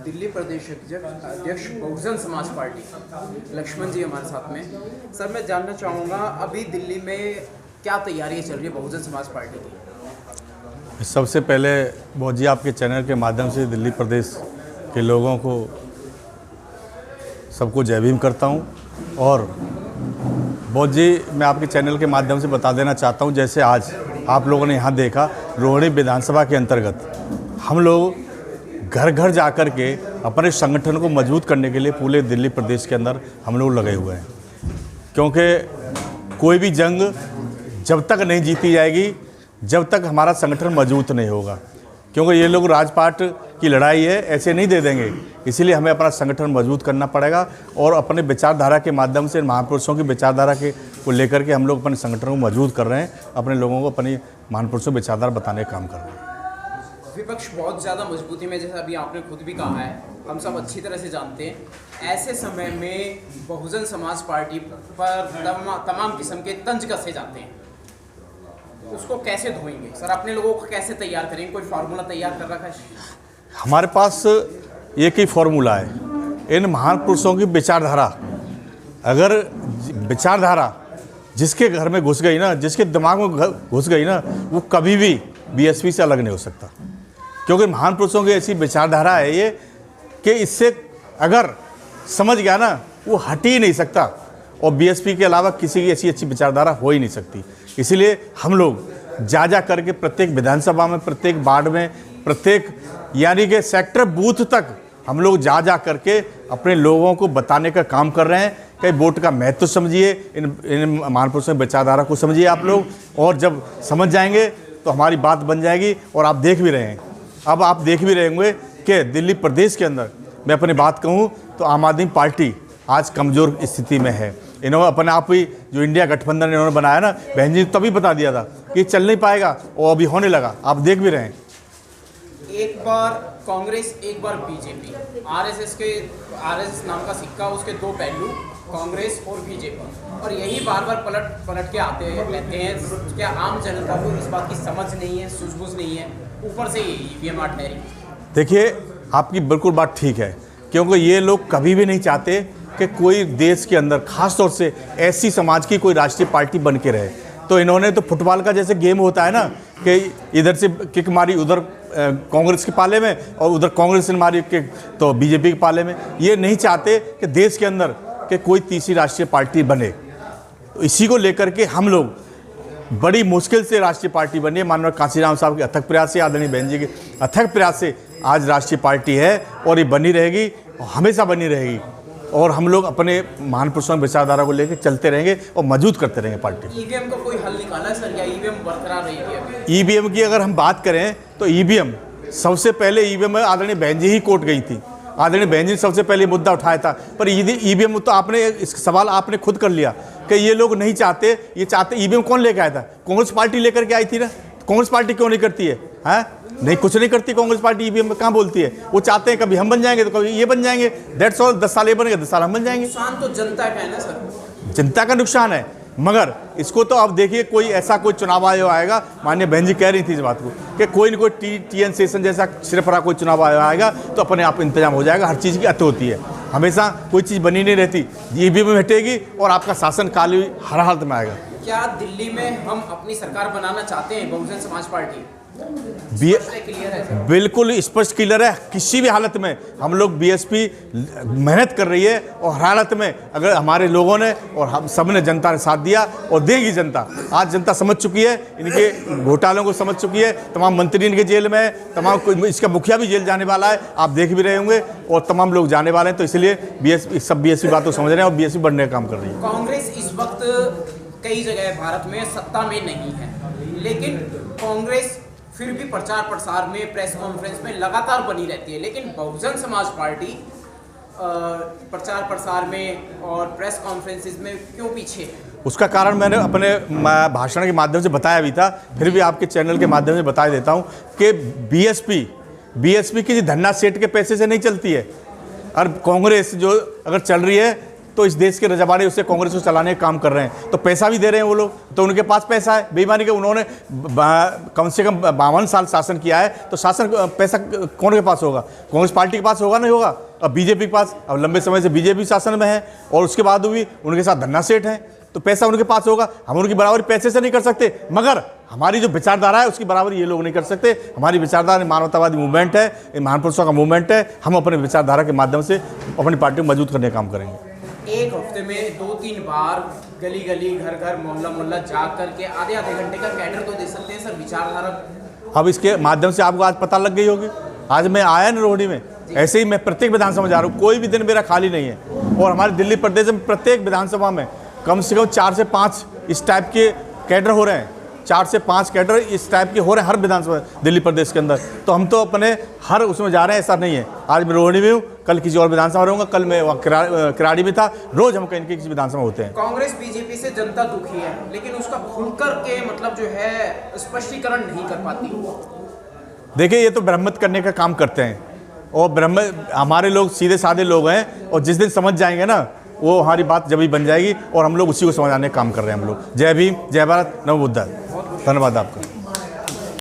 दिल्ली प्रदेश अध्यक्ष बहुजन समाज पार्टी लक्ष्मण जी हमारे साथ में। सर, मैं जानना चाहूँगा अभी दिल्ली में क्या तैयारियाँ चल रही है बहुजन समाज पार्टी की? सबसे पहले बहुत जी आपके चैनल के माध्यम से दिल्ली प्रदेश के लोगों को सबको जय भीम करता हूँ। और बहुत जी मैं आपके चैनल के माध्यम से बता देना चाहता हूँ, जैसे आज आप लोगों ने यहाँ देखा रोहिणी विधानसभा के अंतर्गत हम लोग घर घर जा कर के अपने संगठन को मजबूत करने के लिए पूरे दिल्ली प्रदेश के अंदर हम लोग लगे हुए हैं, क्योंकि कोई भी जंग जब तक नहीं जीती जाएगी जब तक हमारा संगठन मजबूत नहीं होगा, क्योंकि ये लोग राजपाट की लड़ाई है, ऐसे नहीं दे देंगे। इसीलिए हमें अपना संगठन मजबूत करना पड़ेगा और अपने विचारधारा के माध्यम से महापुरुषों की विचारधारा को लेकर के हम लोग अपने संगठन को मजबूत कर रहे हैं, अपने लोगों को अपनी महापुरुषों विचारधारा बताने का काम कर रहे हैं। विपक्ष बहुत ज़्यादा मजबूती में, जैसा अभी आपने खुद भी कहा है, हम सब अच्छी तरह से जानते हैं, ऐसे समय में बहुजन समाज पार्टी पर तमाम किस्म के तंज कसे जाते हैं, उसको कैसे धोएंगे सर? अपने लोगों को कैसे तैयार करेंगे? कोई फार्मूला तैयार कर रखा है? हमारे पास एक ही फार्मूला है, इन महान पुरुषों की विचारधारा। अगर विचारधारा जिसके घर में घुस गई ना, जिसके दिमाग में घुस गई ना, वो कभी भी बीएसपी से अलग नहीं हो सकता, क्योंकि महान पुरुषों की ऐसी विचारधारा है ये कि इससे अगर समझ गया ना वो हट ही नहीं सकता, और बीएसपी के अलावा किसी की ऐसी अच्छी विचारधारा हो ही नहीं सकती। इसीलिए हम लोग जा करके प्रत्येक विधानसभा में, प्रत्येक वार्ड में, प्रत्येक यानी कि सेक्टर बूथ तक हम लोग जा करके अपने लोगों को बताने का काम कर रहे हैं कि वोट का महत्व समझिए, इन महान पुरुषों की विचारधारा को समझिए आप लोग, और जब समझ जाएंगे तो हमारी बात बन जाएगी। और आप देख भी रहे हैं, अब आप देख भी रहे होंगे कि दिल्ली प्रदेश के अंदर मैं अपनी बात कहूँ तो आम आदमी पार्टी आज कमज़ोर स्थिति में है। इन्होंने अपने आप ही जो इंडिया गठबंधन इन्होंने बनाया ना, बहन जी तभी बता दिया था कि चल नहीं पाएगा, और अभी होने लगा, आप देख भी रहे हैं। एक बार कांग्रेस, एक बार बीजेपी, आरएसएस नाम का सिक्का, उसके दो पहलू, कांग्रेस और बीजेपी, और यही बार बार पलट के आते रहते हैं। क्या आम जनता को इस बात की समझ नहीं है, सूझबूझ नहीं है, ऊपर से ईवीएम ठहरी? देखिए आपकी बिल्कुल बात ठीक है, क्योंकि ये लोग कभी भी नहीं चाहते कि कोई देश के अंदर खास तौर से ऐसी समाज की कोई राष्ट्रीय पार्टी बन के रहे। तो इन्होंने तो फुटबॉल का जैसे गेम होता है ना, कि इधर से किक मारी उधर कांग्रेस के पाले में, और उधर कांग्रेस ने मारी किक तो बीजेपी के पाले में। ये नहीं चाहते कि देश के अंदर कि कोई तीसरी राष्ट्रीय पार्टी बने। तो इसी को लेकर के हम लोग बड़ी मुश्किल से राष्ट्रीय पार्टी बनी है। माननीय कांशीराम साहब के अथक प्रयास से, आदरणीय बहन जी के अथक प्रयास से आज राष्ट्रीय पार्टी है, और ये बनी रहेगी, हमेशा बनी रहेगी। और हम लोग अपने महान पुरुषों की विचारधारा को लेकर चलते रहेंगे और मजबूत करते रहेंगे पार्टी। ईवीएम का कोई हल निकाला सर, या ईवीएम बरकरार रहेगी? ईवीएम की अगर हम बात करें तो ईवीएम सबसे पहले ईवीएम आदरणीय बहन जी ही कोर्ट गई थी। आदरणीय बहन जी ने सबसे पहले मुद्दा उठाया था, पर ईवीएम तो आपने इस सवाल आपने खुद कर लिया कि ये लोग नहीं चाहते। ये चाहते ईवीएम कौन लेकर आया था? कांग्रेस पार्टी लेकर के आई थी ना। कांग्रेस पार्टी क्यों नहीं करती है? नहीं, कुछ नहीं करती कांग्रेस पार्टी। ईवीएम में कहाँ बोलती है? वो चाहते हैं कभी हम बन जाएंगे तो कभी ये बन जाएंगे, दैट्स ऑल। 10 साल ये बनेंगे, 10 साल हम बन जाएंगे। नुकसान तो जनता का है ना सर? जनता का नुकसान है, मगर इसको तो आप देखिए कोई ऐसा कोई चुनाव आयोग आएगा, माननीय बहन जी कह रही थी इस बात को कि कोई न कोई टीएन सेशन जैसा सिरफरा कोई चुनाव आयोग आएगा तो अपने आप इंतजाम हो जाएगा। हर चीज़ की अत होती है, हमेशा कोई चीज़ बनी नहीं रहती। ईवीएम में हटेगी और आपका शासन काल हर हालत में आएगा। क्या दिल्ली में हम अपनी सरकार बनाना चाहते हैं बहुजन समाज पार्टी? बिल्कुल स्पष्ट क्लियर है। किसी भी हालत में हम लोग बीएसपी मेहनत कर रही है, और हर हालत में अगर हमारे लोगों ने और हम सब ने, जनता ने साथ दिया और देगी जनता। आज जनता समझ चुकी है, इनके घोटालों को समझ चुकी है। तमाम मंत्री इनके जेल में है, तमाम इसका मुखिया भी जेल जाने वाला है, आप देख भी रहे होंगे, और तमाम लोग जाने वाले हैं। तो इसलिए सब बीएसपी बात को समझ रहे हैं और बीएसपी बढ़ने का काम कर रही है। कांग्रेस इस वक्त कई जगह भारत में सत्ता में नहीं है, लेकिन कांग्रेस फिर भी प्रचार प्रसार में, प्रेस कॉन्फ्रेंस में लगातार बनी रहती है। लेकिन बहुजन समाज पार्टी प्रचार प्रसार में और प्रेस कॉन्फ्रेंसेस में क्यों पीछे है? उसका कारण मैंने अपने भाषण के माध्यम से बताया भी था, फिर भी आपके चैनल के माध्यम से बता देता हूं कि बीएसपी किसी धन्ना सेठ के पैसे से नहीं चलती है। और कांग्रेस जो अगर चल रही है तो इस देश के रजवाड़े उससे कांग्रेस को चलाने का काम कर रहे हैं, तो पैसा भी दे रहे हैं वो लोग, तो उनके पास पैसा है। बेईमानी के उन्होंने कम से कम 52 साल शासन किया है, तो शासन पैसा कौन के पास होगा? कांग्रेस पार्टी के पास होगा, नहीं होगा? अब बीजेपी के पास, अब लंबे समय से बीजेपी शासन में है और उसके बाद भी उनके साथ धन्ना सेठ हैं, तो पैसा उनके पास होगा। हम उनकी बराबरी पैसे से नहीं कर सकते, मगर हमारी जो विचारधारा है उसकी बराबरी ये लोग नहीं कर सकते। हमारी विचारधारा मानवतावादी मूवमेंट है, ये महापुरुषों का मूवमेंट है। हम अपने विचारधारा के माध्यम से अपनी पार्टी को मजबूत करने का काम करेंगे। एक हफ्ते में 2-3 बार गली गली, घर घर, मोहल्ला मोहल्ला जा करके आधे घंटे का कैडर तो दे सकते हैं सर विचारधारा। अब इसके माध्यम से आपको आज पता लग गई होगी। आज मैं आया ना रोहिणी में, ऐसे ही मैं प्रत्येक विधानसभा में जा रहा हूँ, कोई भी दिन मेरा खाली नहीं है। और हमारे दिल्ली प्रदेश में प्रत्येक विधानसभा में कम से कम 4 से 5 इस टाइप के कैडर हो रहे हैं, 4 से 5 कैडर इस टाइप के हो रहे हैं हर विधानसभा दिल्ली प्रदेश के अंदर। तो हम तो अपने हर उसमें जा रहे हैं, ऐसा नहीं है। आज मैं रोहिणी में हूँ, कल किसी और विधानसभा रहूँगा, कल मैं किराड़ी में था, रोज़ हम कहीं न किसी विधानसभा होते हैं। कांग्रेस बीजेपी से जनता दुखी है, लेकिन उसका खुलकर के मतलब जो है स्पष्टीकरण नहीं कर पाती। देखिए, ये तो भ्रमित करने का काम करते हैं और हमारे लोग सीधे साधे लोग हैं, और जिस दिन समझ जाएंगे ना, वो हमारी बात जब भी बन जाएगी और हम लोग उसी को समझाने का काम कर रहे हैं हम लोग। जय भीम, जय भारत, नमो बुद्धाय। धन्यवाद आपका।